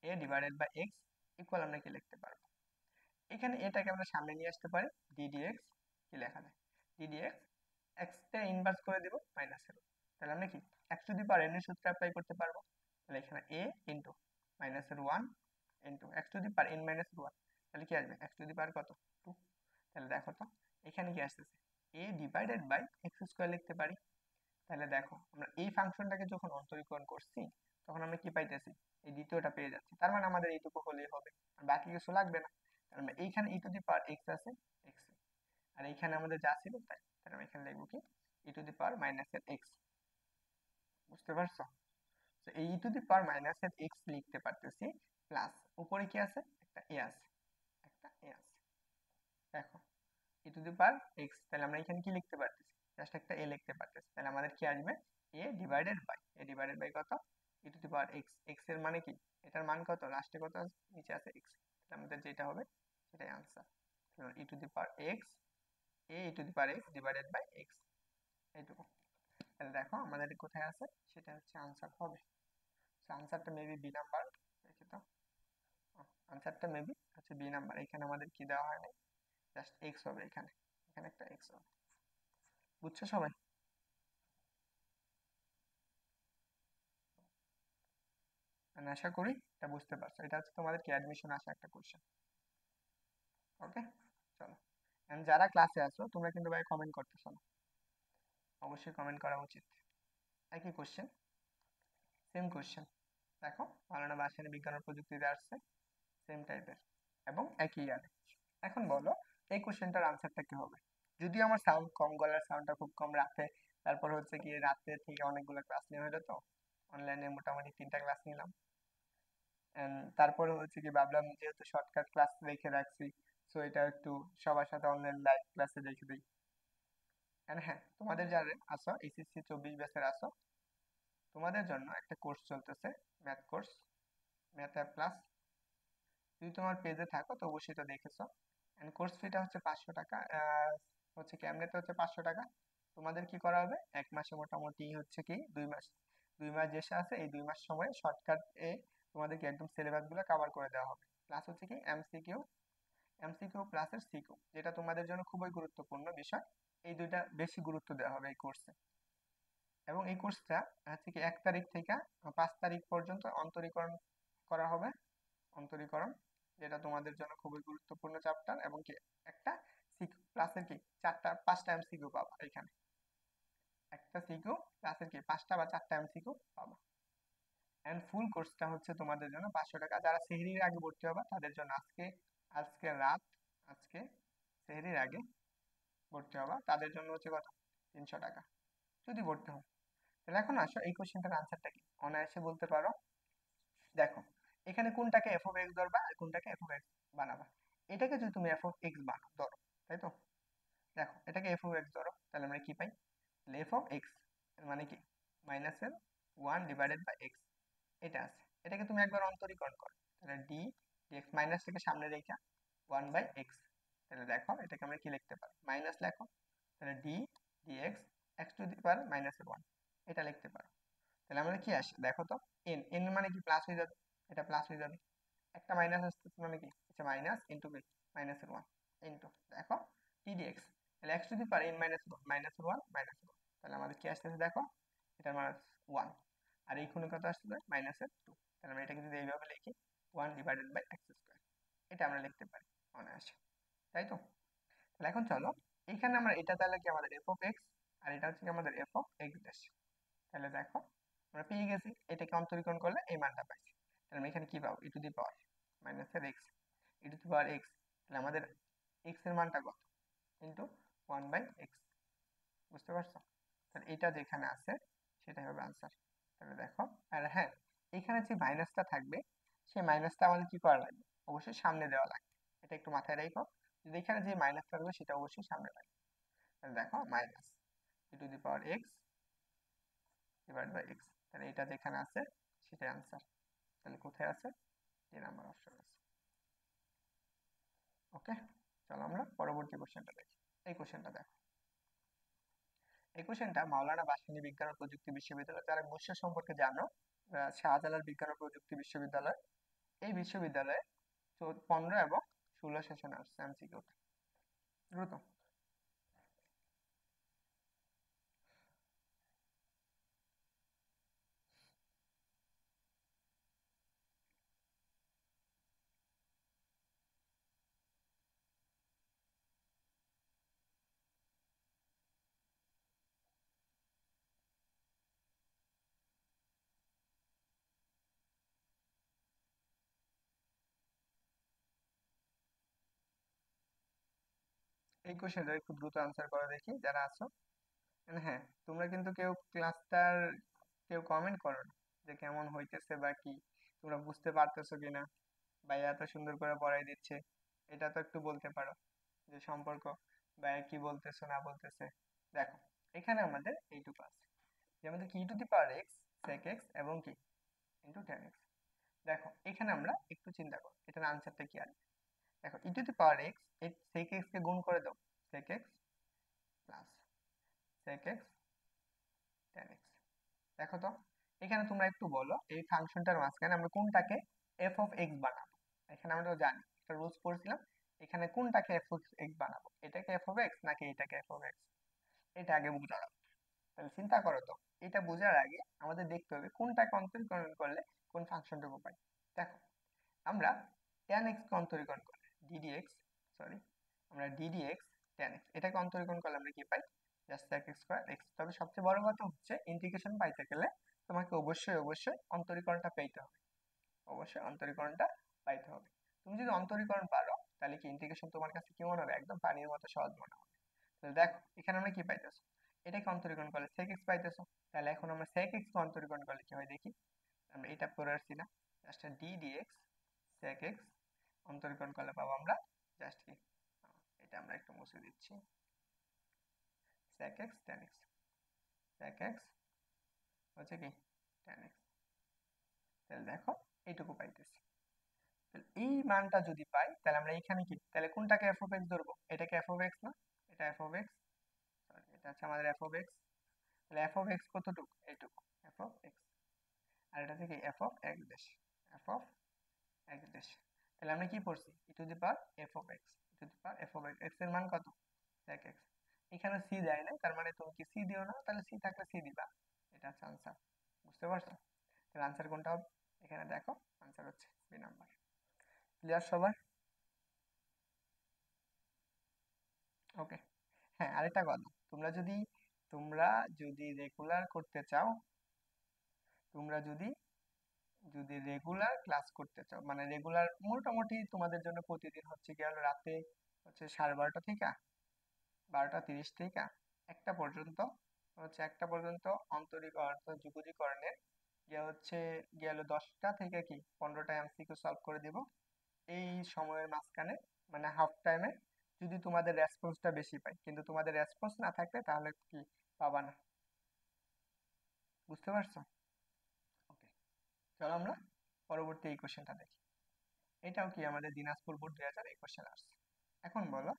Speaker 1: এ ডিভাইডেড বাই এক্স ইকুয়াল আমরা কি লিখতে পারবো, এখানে এটাকে আমরা সামনে নিয়ে আসতে পারি, ডি ডিএক্স কি লেখা যায়, ডি ডিএক্স এক্স তে ইনভার্স করে দিব মাইনাস এর, তাহলে আমরা কি x to the power N এর সূত্র অ্যাপ্লাই করতে পারবো। তাহলে এখানে এ ইনটু মাইনাস এর 1 into x to the power N minus 1, তাহলে কি আসবে এক্স টু দি পাওয়ার কত 2। তাহলে দেখো তো এখানে কি আসতেছে, এ ডিভাইডেড বাই এক্স স্কয়ার লিখতে পারি, তাহলে দেখো আমরা এই ফাংশনটাকে যখন অন্তরীকরণ করছি তখন আমরা কি পাইতেছি, এই দ্বিতীয়টা পেয়ে যাচ্ছি। তার মানে আমাদের এইটুকু হলেই হবে, আর বাকি কিছু লাগবে না। তার মানে এইখানে ই টু দি পাওয়ার এক্স আছে, এক্স, আর এইখানে আমাদের যা ছিল তাই। তাহলে আমরা এখানে লিখবো কি, e to the power minus এর এক্স। বুঝতে পারছো? তো এই ই টু দি পাওয়ার মাইনাস এর এক্স লিখতে পারতেছি, প্লাস উপরে কি আছে, একটা এ আছে, একটা এ আছে। দেখো ই টু দি পাওয়ার এক্স, তাহলে আমরা এখানে কি লিখতে পারতেছি, জাস্ট একটা এ লিখতে পারতেছি। তাহলে আমাদের কি আসবে, এ ডিভাইডেড বাই কত, e to the power x. X এর মানে কি, এটার মান কত, লাস্টে কত আছে, নিচে আছে এক্স। তাহলে আমাদের যেটা হবে সেটাই answer. E to the power X, E to the power X divided by X, এইটুকু। তাহলে দেখো আমাদের কোথায় আছে, সেটা হচ্ছে আনসার হবে। আনসারটা মেবি বি নাম্বার, দেখি তো। আনসারটা মেবি হচ্ছে বি নাম্বার। এখানে আমাদের কি দেওয়া হয় নাই, জাস্ট এক্স হবে এখানে, এখানে একটা এক্স হবে। বুঝছো সবাই? আমি আশা করি এটা বুঝতে পারছো। এটা হচ্ছে তোমাদের কি অ্যাডমিশন আসা একটা কোশ্চেন। ওকে, চলো। And যারা ক্লাসে আছো তোমরা কিন্তু ভাই কমেন্ট করতেছো না, অবশ্যই কমেন্ট করা উচিত। একই কোশ্চেন, সেম কোশ্চেন। দেখো মাওলানা ভাসানী বিজ্ঞান ও প্রযুক্তিতে আসছে, সেম টাইপের এবং একই ইয়ারে। এখন বলো এই কোশ্চেনটার আনসারটা কি হবে? যদিও আমার সাউন্ড কম, গলার সাউন্ডটা খুব কম রাতে, তারপর হচ্ছে কি রাতে থেকে অনেকগুলো ক্লাস নেওয়া হলো, তো অনলাইনে মোটামুটি 3টা ক্লাস নিলাম। তারপরে হচ্ছে কি ভাবলাম যেহেতু শর্টকাট ক্লাস রেখে রাখছি, সো এটা একটু সবার সাথে অনলাইন লাইভ ক্লাসে দেখে দিই। এন্ড হ্যাঁ, তোমাদের যারা আসো এসএসসি 24 ব্যাচের আসো, তোমাদের জন্য একটা কোর্স চলতেছে, math course, math app class. যদি তোমার পেজে থাকো তো অবশ্যই তো দেখেছো। এন্ড কোর্স ফিটা হচ্ছে 500 টাকা। হচ্ছে কি এমনিতে হচ্ছে 500 টাকা। তোমাদের কি করা হবে, এক মাসে মোটামুটি হচ্ছে কি 2 মাস, 2 মাস যে আছে এই 2 মাস সময় শর্টকাট এ তোমাদেরকে একদম সিলেবাস গুলো কভার করে দেওয়া হবে। প্লাস হচ্ছে কি এমসিকিউ, এমসিকিউ প্লাসের সিকিউ, যেটা তোমাদের জন্য খুবই গুরুত্বপূর্ণ বিষয়। এই দুইটা বেশি গুরুত্ব দেওয়া হবে এই কোর্সে। এবং এই কোর্সটা হচ্ছে কি 1 তারিখ থেকে 5 তারিখ পর্যন্ত অন্তরীকরণ করা হবে। অন্তরীকরণ, যেটা তোমাদের জন্য খুবই গুরুত্বপূর্ণ চ্যাপ্টার। এবং কি একটা সিকিউ প্লাসের কি 5টা এমসিকিউ পাবা এখানে। একটা সিকিউ প্লাসের কি 5টা বা 4টা এমসিকিউ পাবা। এন্ড ফুল কোর্সটা হচ্ছে তোমাদের জন্য 500 টাকা। যারা সেহরির আগে ভর্তি হবে তাদের জন্য আজকে, আজকে রাত, আজকে সেহরির আগে ভর্তি হবা তাদের জন্য হচ্ছে কত, 300 টাকা যদি ভর্তি হও। তাহলে এখন আসো এই কোশ্চেনটার আনসারটা কি, অনায়াসে বলতে পারো। দেখো এখানে কোনটাকে এফ অফ এক্স ধরবা আর কোনটাকে এফ অফ এক্স বানাবা। এটাকে যদি তুমি এফ অফ এক্স বানাও ধরো, তাই তো, দেখো এটাকে এফ অফ এক্স ধরো, তাহলে আমরা কি পাই, এফ অফ এক্স মানে কি মাইনাসের 1/x, এটা আছে। এটাকে তুমি একবার অন্তরীকরণ করো, তাহলে ডি ডিএক্স, মাইনাসটাকে সামনে রেখে 1/x। তাহলে দেখো এটাকে আমরা কি লিখতে পারি, মাইনাস লেখো, তাহলে d dx x to the power -1, এটা লিখতে পারো। তাহলে আমাদের কি আসে দেখো তো, এন, এন মানে কি প্লাস হয়ে যাবে, এটা প্লাস হয়ে যাবে। একটা মাইনাস আসতেছে মানে কি, আচ্ছা মাইনাস ইন্টু -1 ইন্টু দেখো টি ডিএক্স, তাহলে x to the power n -1 তাহলে আমাদের কি আসতেছে দেখো, এটার মানে 1, আর এই কোণে কত আসতেছে -2। তাহলে আমরা এটাকে যদি এইভাবে লিখি 1/x², এটা আমরা লিখতে পারি অনায়াসে, তাই তো। তাহলে এখন চলো এখানে আমরা এটা তাহলে কি আমাদের এফ অফ এক্স, আর এটা হচ্ছে কি আমাদের এফ অফ এক্স ড্যাশ। তাহলে দেখো আমরা পেয়ে গেছি, এটাকে অন্তরীকরণ করলে এই মানটা পাইছি। তাহলে আমরা এখানে কি পাবো, ই টু দি পাওয়ার মাইনাসের x, E to the power x. তাহলে আমাদের এক্স এর মানটা কত, ইন্টু 1/x। বুঝতে পারছো? তাহলে এটা যেখানে আছে সেটাই হবে আনসার। তাহলে দেখো, আর হ্যাঁ এখানে যে মাইনাসটা থাকবে সেই মাইনাসটা আমাদের কি করা লাগবে, অবশ্যই সামনে দেওয়া লাগবে। এটা একটু মাথায় রাখো, যদি এখানে যে মাইনাস থাকবে সেটা অবশ্যই সামনে লাগবে। তাহলে দেখো minus E to the power X divide by X, তাহলে এটা যেখানে আছে সেটাই আনসার। তাহলে কোথায় আছে, 3 নাম্বার অপশন আছে। ওকে, চলো আমরা পরবর্তী কোশ্চেনটা দেখি। এই কোশ্চেনটা দেখো, এই কোশ্চেনটা মাওলানা ভাসানী বিজ্ঞান ও প্রযুক্তি বিশ্ববিদ্যালয়, যারা মুর্শিদ সম্পর্কে জানো, শাহজালাল বিজ্ঞান ও প্রযুক্তি বিশ্ববিদ্যালয়, এই বিশ্ববিদ্যালয়ে 15 এবং 16 সেশন আসছে এমসিকিউ। দ্রুত। এই কোশ্চেনটা একটু দ্রুত আনসার করো দেখি যারা আছো। হ্যাঁ, তোমরা কিন্তু কেউ ক্লাসটার কেউ কমেন্ট করো না যে কেমন হইতেছে বা কি, তোমরা বুঝতে পারতেছো কিনা, বা এত সুন্দর করে পড়াই দিচ্ছে, এটা তো একটু বলতে পারো যে সম্পর্ক বা কি বলতেছো না বলতেছে। দেখো, এখানে আমাদের এইটুকু আছে যে আমাদের কি to the power X sec X এবং কি ইন্টু টেন এক্স। দেখো এখানে আমরা একটু চিন্তা করো এটার আনসারটা কি আসবে। দেখো ই টু দি পাওয়ার এক্স, এই সেক এক্স কে গুণ করে দাও, sec X plus sec X tan X. দেখো তো, এখানে তোমরা একটু বলো এই ফাংশনটার মাঝখানে আমরা কোনটাকে এফ অফ এক্স বানাবো। এখানে আমরা তো জানি একটা রুলস পড়ছিলাম, এখানে কোনটাকে এফ অফ এক্স বানাবো, এটাকে এফ অফ এক্স নাকি এটাকে এফ অফ এক্স, এটা আগে বুঝতে হবে। তাহলে চিন্তা করো তো, এটা বোঝার আগে আমাদের দেখতে হবে কোনটাকে অন্তরীকরণ করলে কোন ফাংশনটুকু পাই। দেখো, আমরা tan x কে অন্তরীকরণ করলে ddx, সরি, আমরা ddx tan x এটাকে অন্তরীকরণ করলে আমরা কি পাই, just sec x square x। তবে সবচেয়ে বড় কথা হচ্ছে ইন্টিগ্রেশন পাইতে গেলে তোমাকে অবশ্যই অন্তরীকরণটা পেতে হবে, অবশ্যই অন্তরীকরণটা পাইতে হবে। তুমি যদি অন্তরীকরণ পারো তাহলে কি ইন্টিগ্রেশন তোমার কাছে কি মনে হবে, একদম পানির মতো সহজ মনে হবে। তাহলে দেখো এখানে আমরা কি পাইতেছো, এটাকে অন্তরীকরণ করলে sec x পাইতেছো। তাহলে এখন আমরা sec x কে অন্তরীকরণ করলে কি হয় দেখি। আমরা এটা করে আসছি না, just d dx sec x অন্তরীকরণ করলে পাবো আমরা জাস্ট কি, এটা আমরা একটু মুছে দিচ্ছি, sec x tan x, sec x হচ্ছে কি tan x। তাহলে দেখো এইটুকু পাইতেছি। তাহলে এই মানটা যদি পাই তাহলে আমরা এখানে কি, তাহলে কোনটাকে f of x ধরবো, এটাকে f of x না, এটা f of x, সরি এটা হচ্ছে আমাদের f of x। তাহলে f of x কতটুকু, এইটুকু f of x, আর এটা থেকে f of x dash, f of x dash। তাহলে আমরা কি পড়ছি, e two the power f of x, e two the power f of x, x এর মান কত sec x। এখানে c দেয় না, তার মানে তুমি কি c দিও না, তাহলে c থাকলে c দিবা, এটা হচ্ছে আনসার। বুঝতে পারছো, তাহলে আনসার কোনটা হবে, এখানে দেখো আনসার হচ্ছে বি নাম্বার। ক্লিয়ার সবার? ওকে। হ্যাঁ, আরেকটা কথা, তোমরা যদি রেগুলার করতে চাও, তোমরা যদি যদি রেগুলার ক্লাস করতে চাও, মানে রেগুলার মোটামুটি তোমাদের জন্য প্রতিদিন হচ্ছে কি হলো রাতে হচ্ছে 12:30 থেকে 12:30 থেকে একটা পর্যন্ত, হচ্ছে একটা পর্যন্ত অর্থাৎ যুগলীকরণের হচ্ছে গেল 10টা থেকে কি 15টা এমসিকিউ সলভ করে দিব এই সময়ের মাঝখানে, মানে হাফ টাইমে। যদি তোমাদের রেসপন্সটা বেশি পাই, কিন্তু তোমাদের রেসপন্স না থাকলে তাহলে কি পাবা না। বুঝতে পারছো? ওকে, চলো আমরা পরবর্তী এই কোশ্চেনটা দেখি। এটাও কি আমাদের দিনাজপুর বোর্ড 2021 সালে আসছে। এখন বলো,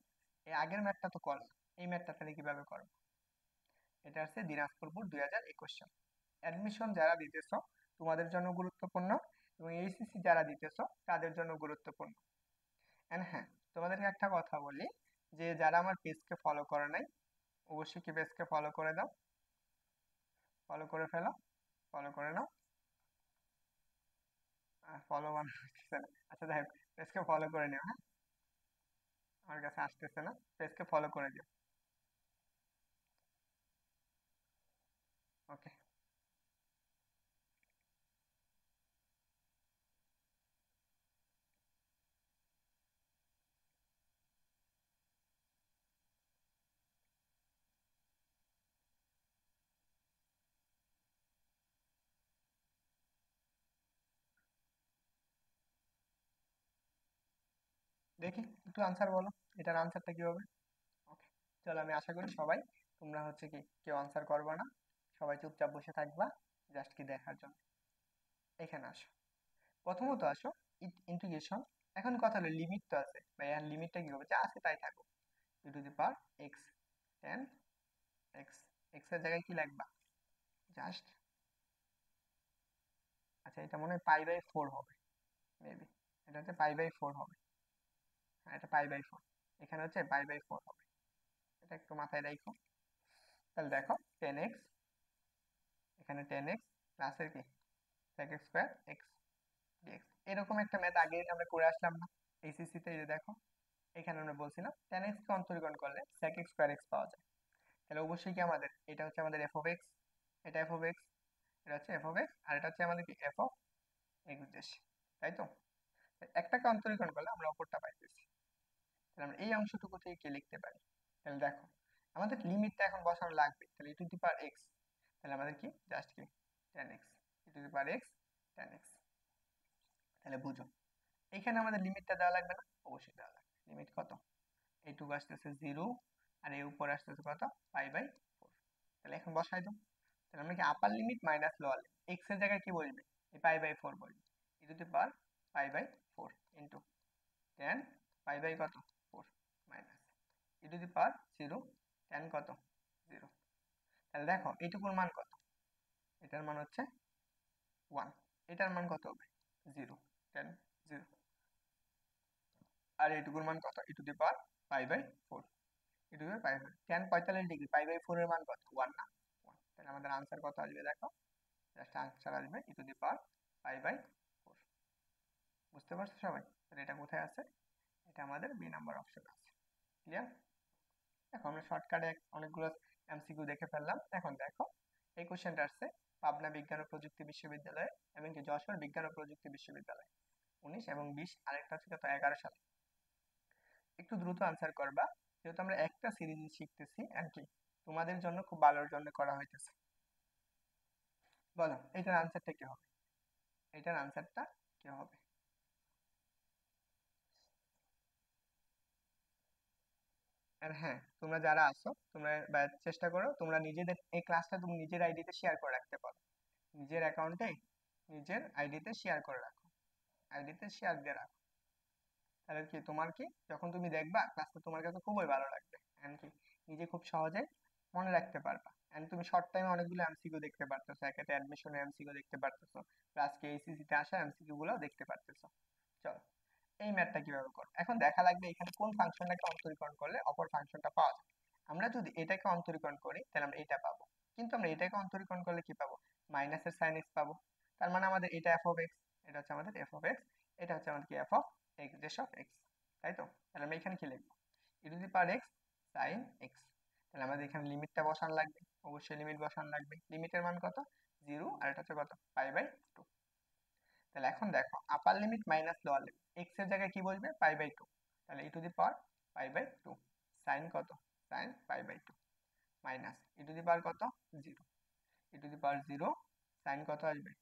Speaker 1: এই আগের ম্যাথটা তো করলাম, এই ম্যাথটা তাহলে কিভাবে করবো। এটা হচ্ছে দিনাজপুর বোর্ড 2021 সাল। অ্যাডমিশন যারা দিতেছো তোমাদের জন্য গুরুত্বপূর্ণ, এবং এইচএসসি যারা দিতেছো তাদের জন্য গুরুত্বপূর্ণ। এন্ড হ্যাঁ, তোমাদেরকে একটা কথা বলি, যে যারা আমার পেজকে ফলো করে নাই অবশ্যই কি পেজকে ফলো করে দাও, ফলো করে ফেলো, ফলো করে নাও। ফলো বানানো হচ্ছে না, আচ্ছা যাই হোক, পেজকে ফলো করে নিও। হ্যাঁ, আমার কাছে আসতেছে না, পেজকে ফলো করে দিও। ওকে, দেখি একটু আনসার বলো, এটার আনসারটা কি হবে। ওকে, চলো আমি আশা করি সবাই তোমরা হচ্ছে কি কেউ আনসার করবে না, সবাই চুপচাপ বসে থাকবা জাস্ট কি দেখার জন্য। এখানে আসো, প্রথমত আসো ইন্টিগ্রেশন। এখন কথা হলো লিমিট তো আছে ভাই, আর লিমিটটা কি হবে, যা আছে তাই থাকুক, e to the power x tan x, x এর জায়গায় কি লিখবা জাস্ট, আচ্ছা এটা মনে হয় পাই/4 হবে, মেবি এটা হচ্ছে পাই/4 হবে। হ্যাঁ, এটা পাই/4, এখানে হচ্ছে পাই/4 হবে, এটা একটু মাথায় রাখো। তাহলে দেখো 10x, এখানে 10x প্লাসের কি sec x square x dx। এরকম একটা ম্যাথ আগে আমরা করে আসলাম না এইচএসসি তে, এই যে দেখো এখানে আমরা বলছিলাম 10x কে অন্তরীকরণ করলে sec x স্কয়ার x পাওয়া যায়। তাহলে অবশ্যই কি আমাদের এটা হচ্ছে আমাদের f of x, এটা f of x, এটা হচ্ছে f of x, আর এটা হচ্ছে আমাদের কি f of x dash, তাই তো। একটাকে অন্তরীকরণ করলে আমরা অপরটা পাইতেছি। তাহলে আমরা এই অংশটুকু থেকে কি লিখতে পারি? তাহলে দেখো আমাদের লিমিটটা এখন বসানো লাগবে, তাহলে e to the power x, তাহলে আমাদের কি জাস্ট কি tan x, E to the power x tan x। তাহলে বুঝো এখানে আমাদের লিমিটটা দেওয়া লাগবে না? অবশ্যই দেওয়া লাগবে। লিমিট কত? এইটুকু আসতেছে 0 আর এই উপরে আসতেছে কত পাই/4। তাহলে এখন বসাই দাও। তাহলে আমরা কি upper limit minus lower limit, x এর জায়গায় কি বলবে? এই পাই/4 বলবে। ই টু দি পাওয়ার পাই/4 ইনটু tan পাই/, কত 4 minus E to the power 0 tan কত 0। তাহলে দেখো এইটুকুর মান কত? এটার মান হচ্ছে 1, এটার মান কত হবে 0, tan 0। আর এইটুকুর মান কত? ই টু দি পাওয়ার পাই/4, e to the power tan 45 degree, পাই/4 এর মান কত 1 না 1। তাহলে আমাদের আনসার কত আসবে দেখো, জাস্ট আনসার আসবে ই টু দি পাওয়ার পাই/4। বুঝতে পারছো সবাই? তাহলে এটা কোথায় আছে? এটা আমাদের বি নাম্বার অপশন আছে। ক্লিয়ার? দেখো আমরা শর্টকাটে অনেকগুলো এমসিকিউ দেখে ফেললাম। এখন দেখো এই কোশ্চেনটা আসছে পাবনা বিজ্ঞান ও প্রযুক্তি বিশ্ববিদ্যালয়ে এবং কি যশোর বিজ্ঞান ও প্রযুক্তি বিশ্ববিদ্যালয় 19 এবং 20, আরেকটা হচ্ছে কত 11 সালে। একটু দ্রুত আনসার করবা, যেহেতু আমরা একটা সিরিজ শিখতেছি আর কি, তোমাদের জন্য খুব ভালোর জন্য করা হইতেছে। বলো এটার আনসারটা কি হবে? এটার আনসারটা কি হবে? আর হ্যাঁ, তোমরা যারা আছো তোমরা চেষ্টা করো তোমরা নিজেদের এই ক্লাসটা তুমি নিজের আইডিতে শেয়ার করে রাখতে পারো, নিজের অ্যাকাউন্টে নিজের আইডিতে শেয়ার করে রাখো, আইডিতে শেয়ার দিয়ে রাখো। তাহলে কি তোমার কি যখন তুমি দেখবা ক্লাসটা তোমার কাছে খুবই ভালো লাগবে এন্ড কি নিজে খুব সহজে মনে রাখতে পারবা। এন্ড তুমি শর্ট টাইমে অনেকগুলো এমসিকিউ দেখতে পারতেছো, একেতে অ্যাডমিশনের এমসিকিউ দেখতে পারতেছো, প্লাস কি এইচএসসি তে আসা এমসিকিউ গুলো দেখতে পারতেছো। চলো এই ম্যাথটা কিভাবে করো, এখন দেখা লাগবে এখানে কোন ফাংশনটাকে অন্তরীকরণ করলে অপর ফাংশনটা পাওয়া যায়। আমরা যদি এটাকে অন্তরীকরণ করি তাহলে আমরা এটা পাবো, কিন্তু আমরা এটাকে অন্তরীকরণ করলে কি পাবো? মাইনাসের সাইন এক্স পাবো। তার মানে আমাদের এটা এফ অফ এক্স, এটা হচ্ছে আমাদের এফ অফ এক্স, এটা হচ্ছে আমাদের কি f of x dash of x, তাই তো? তাহলে আমরা এখানে কি লিখবো? E to the power x sine x. তাহলে আমাদের এখানে লিমিটটা বসানো লাগবে, অবশ্যই লিমিট বসানো লাগবে। লিমিটের মান কত 0 আর এটা হচ্ছে কত পাই/2। তাহলে এখন দেখো upper limit minus lower limit, x এর জায়গায় কি বসবে পাই/2, তাহলে ই টু দি পাওয়ার পাই/2 সাইন কত সাইন পাই/2 minus E to the power কত 0, ই টু দি পাওয়ার 0 সাইন কত আসবে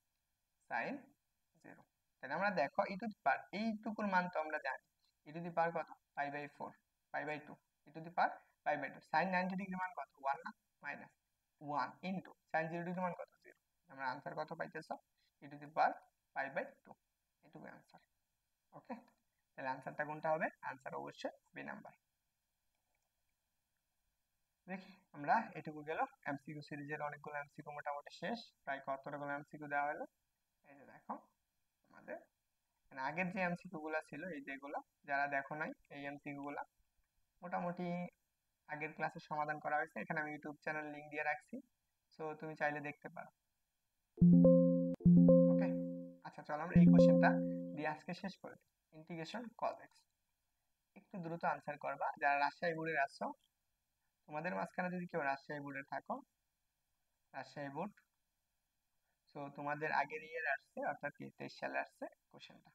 Speaker 1: সাইন 0। তাহলে আমরা দেখো ই টু দি পাওয়ার এইটুকুর মান তো আমরা জানি, ই টু দি পাওয়ার কত পাই/4 পাই/2 ই টু দি পাওয়ার পাই/2 সাইন 90 ডিগ্রি মান কত 1 না মাইনাস 1 ইনটু সাইন 0 ডিগ্রি মান কত 0। আমরা আনসার কত পাইতেছো ই টু দি পাওয়ার পাই/2, এটুকু আনসার। ওকে, তাহলে আনসারটা কোনটা হবে? আনসার অবশ্যই বি নাম্বার। দেখি আমরা এটুকু গেল এমসিকিউ সিরিজের অনেকগুলো এমসিকিউ মোটামুটি শেষ, প্রায় কতগুলো এমসিকিউ দেওয়া হলো। এই যে দেখো আমাদের মানে আগের যে এমসিকিউ গুলা ছিল, এই যেগুলো যারা দেখো নাই এই এমসিকিউ গুলা মোটামুটি আগের ক্লাসে সমাধান করা হয়েছে, এখানে আমি ইউটিউব চ্যানেল লিংক দিয়ে রাখছি, সো তুমি চাইলে দেখতে পারো। ওকে, আচ্ছা চলো আমরা এই কোশ্চেনটা দিয়ে আজকে শেষ করে দিই। ইন্টিগ্রেশন কজ এক্স, একটু দ্রুত আনসার করবা যারা রাজশাহী বোর্ডের আছো। তোমাদের মাঝখানে যদি কেউ রাজশাহী বোর্ডে থাকো, রাজশাহী বোর্ড, সো তোমাদের আগের ইয়ার আসছে অর্থাৎ 23 সালে আসছে কোশ্চেনটা।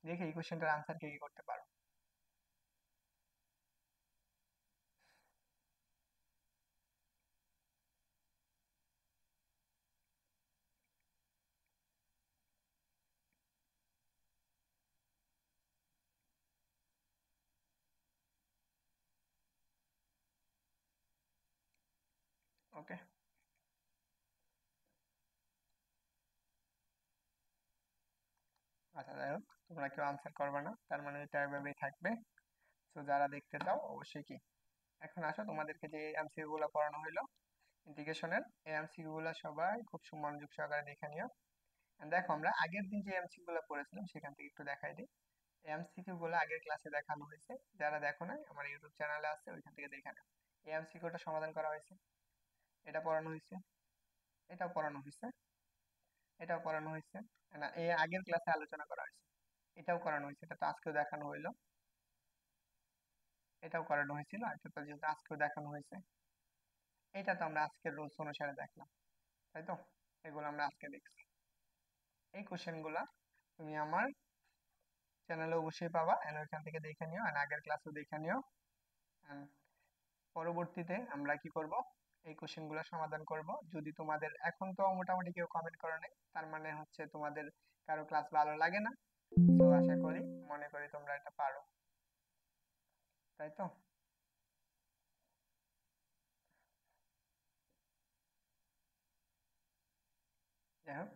Speaker 1: দেখে এই কোশ্চেনটার আনসার কে কি করতে পারো। ওকে, আচ্ছা যাই হোক তোমরা কেউ আনসার করবে না, তার মানে এটা এভাবেই থাকবে। তো যারা দেখতে চাও অবশ্যই কি এখন আসো, তোমাদেরকে যে এমসিকিউ গুলো পড়ানো হলো ইন্টিগ্রেশনের, এই এমসিকিউ গুলো সবাই খুব মনোযোগ সহকারে দেখে নিও। And দেখো আমরা আগের দিন যে এমসিকিউ গুলো পড়েছিলাম সেখান থেকে একটু দেখাই দিই। এমসিকিউ গুলো আগের ক্লাসে দেখানো হয়েছে, যারা দেখো নাই আমার ইউটিউব চ্যানেলে আছে, ওইখান থেকে দেখে নাও। এই এমসিকিউটা সমাধান করা হয়েছে, এটা পড়ানো হয়েছে, এটাও পড়ানো হয়েছে, এটাও পড়ানো হয়েছে, না এই আগের ক্লাসে আলোচনা করা হয়েছে, এটাও করানো হয়েছে, এটা তো আজকেও দেখানো হইলো, এটাও করানো হয়েছিল, এটা তো যেহেতু আজকেও দেখানো হয়েছে, এটা তো আমরা আজকের রুলস অনুসারে দেখলাম, তাই তো? এগুলো আমরা আজকে দেখছি। এই কোশ্চেন গুলা তুমি আমার চ্যানেলে অবশ্যই পাবা, এন্ড ওইখান থেকে দেখে নিও, এন্ড আগের ক্লাসও দেখে নিও। And পরবর্তীতে আমরা কি করব, এই কোশ্চেনগুলো সমাধান করব। যদি তোমাদের এখন তো মোটামুটি কেউ কমেন্ট করে নাই, তার মানে হচ্ছে তোমাদের কারো ক্লাস ভালো লাগে না। তো আশা করি, মনে করি তোমরা এটা পারো, তাই তো? যাই হোক,